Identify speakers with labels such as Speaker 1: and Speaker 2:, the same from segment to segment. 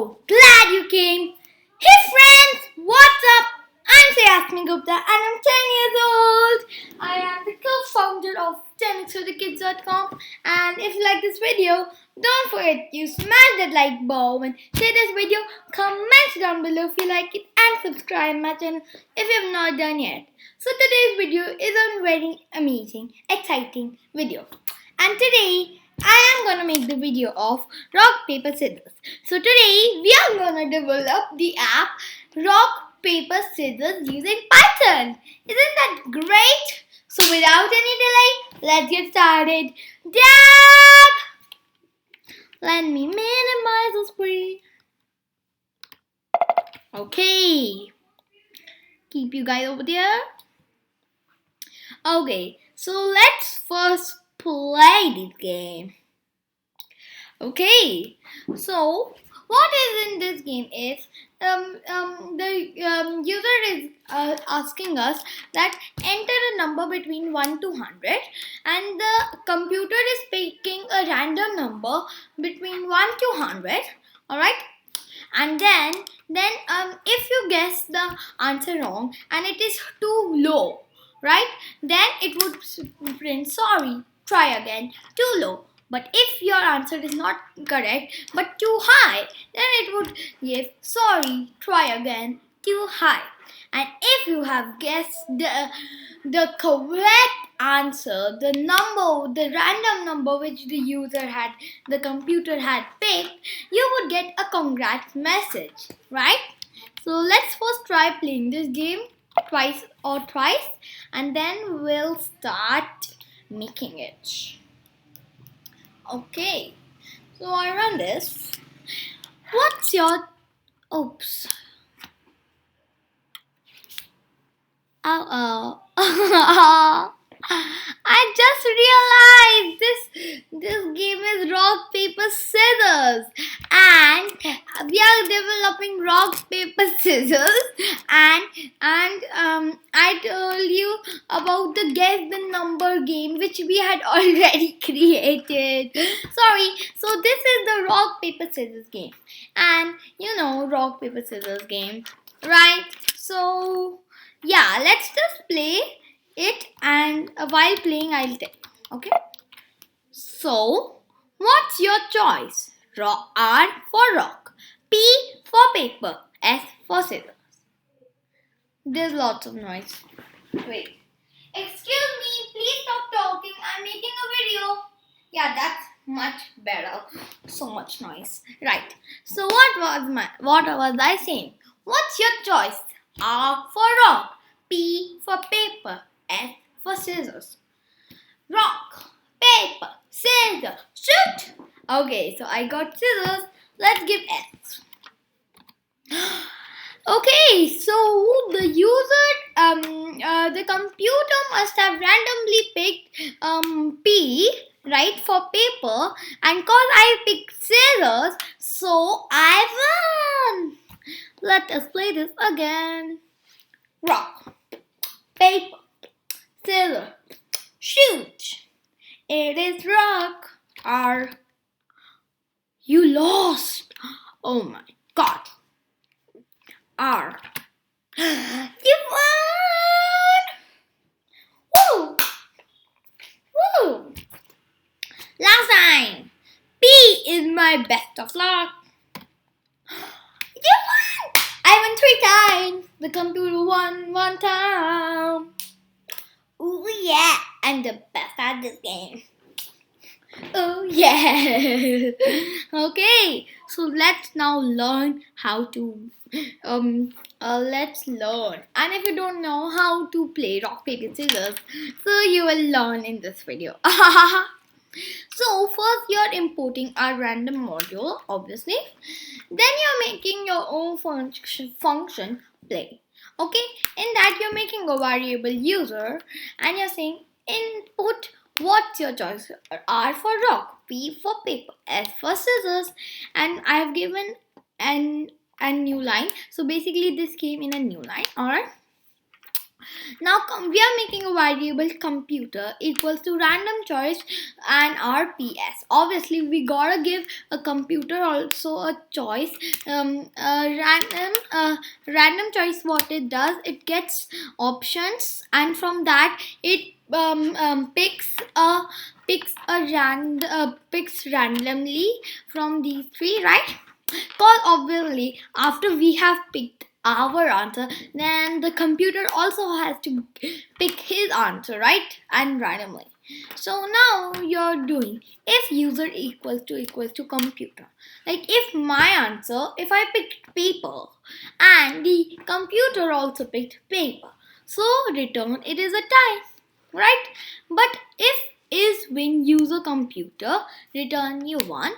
Speaker 1: So glad you came. Hey friends, what's up? I'm Saiasmi Gupta and I'm 10 years old. I am the co-founder of 10xforthekids.com, and if you like this video, don't forget to smash that like button, share this video, comment down below if you like it, and subscribe my channel if you have not done yet. So today's video is a very amazing, exciting video. And today I am gonna make the video of rock, paper, scissors. So today we are gonna develop the app rock, paper, scissors using Python. Isn't that great? So without any delay, let's get started. Dab! Let me minimize the screen. Okay. Keep you guys over there. Okay, so let's first play this game. Okay, so what is in this game is the user is asking us that enter a number between 1 to 100, and the computer is picking a random number between 1 to 100. All right, and then if you guess the answer wrong and it is too low, right, then it would print sorry, try again, too low. But if your answer is not correct but too high, then it would give sorry, try again, too high. And if you have guessed the correct answer, the random number which the computer had picked, you would get a congrats message, right? So let's first try playing this game twice, and then we'll start making it. Okay, so I run this. What's your oops? I just realized this game is rock, paper, scissors, and we are developing rock, paper, scissors, and I told you about the guess the number game which we had already created. Sorry, so this is the rock, paper, scissors game, and you know rock, paper, scissors game, right? So yeah, let's just play it, and while playing I'll tell you. Okay, so what's your choice? R for rock, P for paper, S for scissors. There's lots of noise. Wait, excuse me, please stop talking, I'm making a video. Yeah, that's much better. So much noise. Right, so what was I saying? What's your choice? R for rock, P for paper, S for scissors. Rock, paper, scissors, shoot! Okay, so I got scissors. Let's give S. Okay, so the computer must have randomly picked P, right, for paper, and cause I picked scissors, so I won. Let us play this again. Rock, paper, scissors, shoot. It is rock. R. You lost. Oh my god. R. You won. Woo. Woo. Last time. P is my best of luck. You won. I won 3 times. The computer won 1 time. Ooh yeah, I'm the best at this game. Oh yeah. Okay, so let's now learn how to let's learn. And if you don't know how to play rock, paper, scissors, so you will learn in this video. So first you're importing a random module, obviously. Then you're making your own function play. Okay, in that you're making a variable user, and you're saying input what's your choice. R for rock, P for paper, S for scissors, and I have given a new line. So basically this came in a new line. Alright, Now we are making a variable computer equals to random choice and RPS. Obviously, we gotta give a computer also a choice. Random choice. What it does, it gets options, and from that it picks randomly from these three, right? Because obviously, after we have picked our answer, then the computer also has to pick his answer, right? And randomly. So now you're doing if user equals to computer. Like if my answer, if I picked paper and the computer also picked paper, so return it is a tie, right? But if is when user computer, return you won,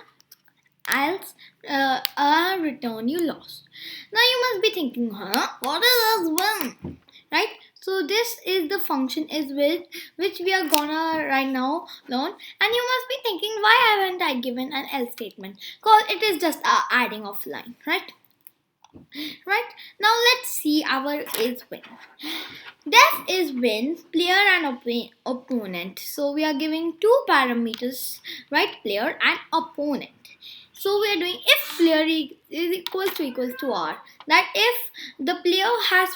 Speaker 1: else return you lost. Now you must be thinking, what is this win? Right? So this is the function is which we are gonna right now learn, and you must be thinking, why haven't I given an else statement? Because it is just adding of line, right? Right? Now let's see our is win. Def is when player and opponent. So we are giving two parameters, right? Player and opponent. So we are doing if player is equals to R. That if the player has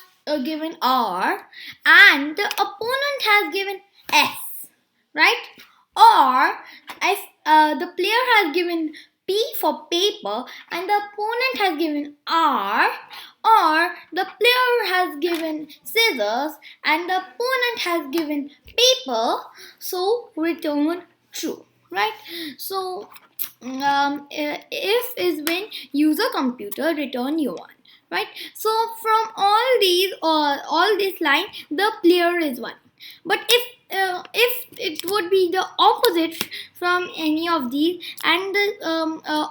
Speaker 1: given R and the opponent has given S, right? Or if the player has given P for paper and the opponent has given R, or the player has given scissors and the opponent has given paper, so return true, right? So if is when user computer, return you one, right? So from all this line, the player is one. But if it would be the opposite from any of these, and the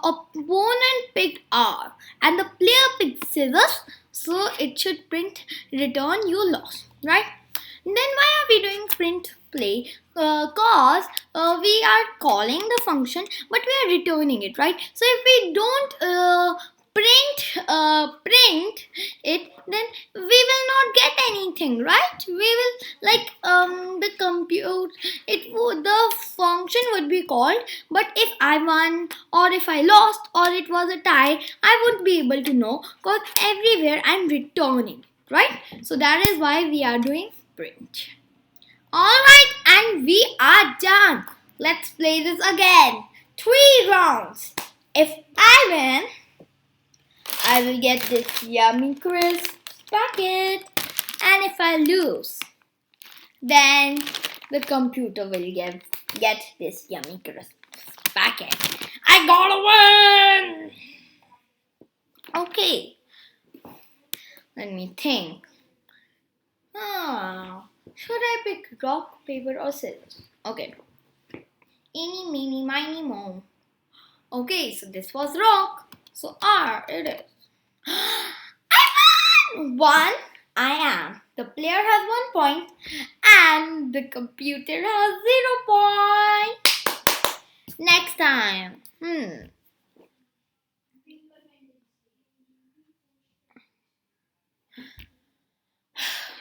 Speaker 1: opponent picked R and the player picked scissors, so it should print return you lost, right? Then why are we doing print play? Cause we are calling the function, but we are returning it, right? So if we don't print it, then we will not get anything, right? We will like the compute it would the function would be called, but if I won or if I lost or it was a tie, I wouldn't be able to know, because everywhere I'm returning, right? So that is why we are doing print. Alright, and we are done. Let's play this again. 3 rounds. If I win, I will get this yummy crisp packet. And if I lose, then the computer will get this yummy crisp packet. I gotta win! Okay, let me think. Should I pick rock, paper, or scissors? Okay. Eeny, meeny, miny, moe. Okay, so this was rock. So R it is. I won! One, I am. The player has 1 point and the computer has 0 point. Next time.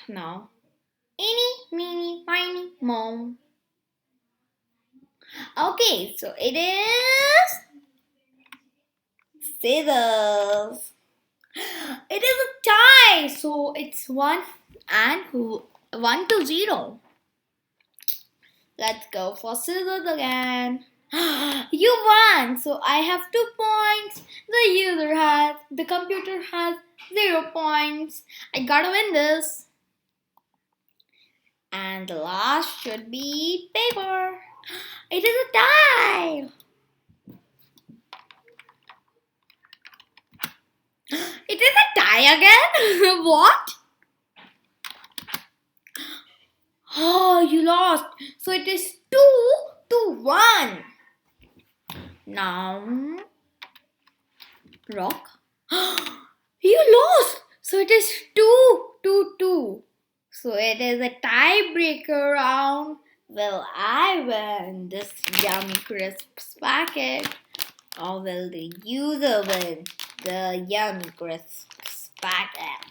Speaker 1: Now. Eeny, meeny, miny, moe. Okay, so it is scissors. It is a tie, so it's 1 to 0. Let's go for scissors again. You won, so I have 2 points. The computer has 0 points. I gotta win this. And the last should be paper. It is a tie. It is a tie again? What? Oh, you lost. So it is 2 to 1. Now, rock. You lost. So it is 2 to 2. So it is a tiebreaker round. Will I win this yummy crisps packet? Or will the user win the yummy crisps packet?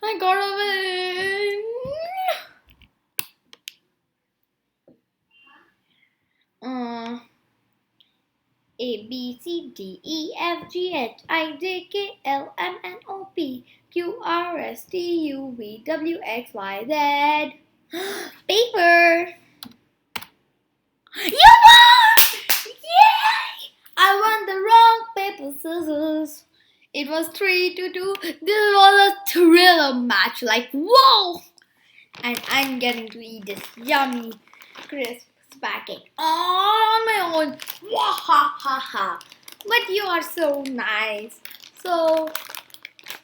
Speaker 1: I got a win. Uh, A B C D E F G H I J K L M N O P Q R S T U V W X Y Z. Paper. You won! Yay! I won the rock, paper, scissors. It was 3-2. This was a thriller match. Like, whoa! And I'm getting to eat this yummy, crisp spaghetti all on my own. Wah ha ha ha. But you are so nice. So,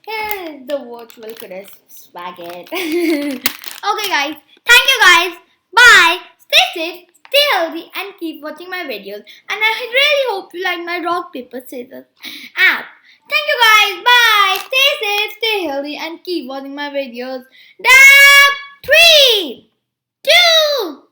Speaker 1: here is the virtual crisp spaghetti. Okay, guys. Thank you, guys. Bye. Stay safe, stay healthy, and keep watching my videos. And I really hope you like my rock, paper, scissors app. Thank you, guys. Bye. Stay safe, stay healthy, and keep watching my videos. Dab 3, 2,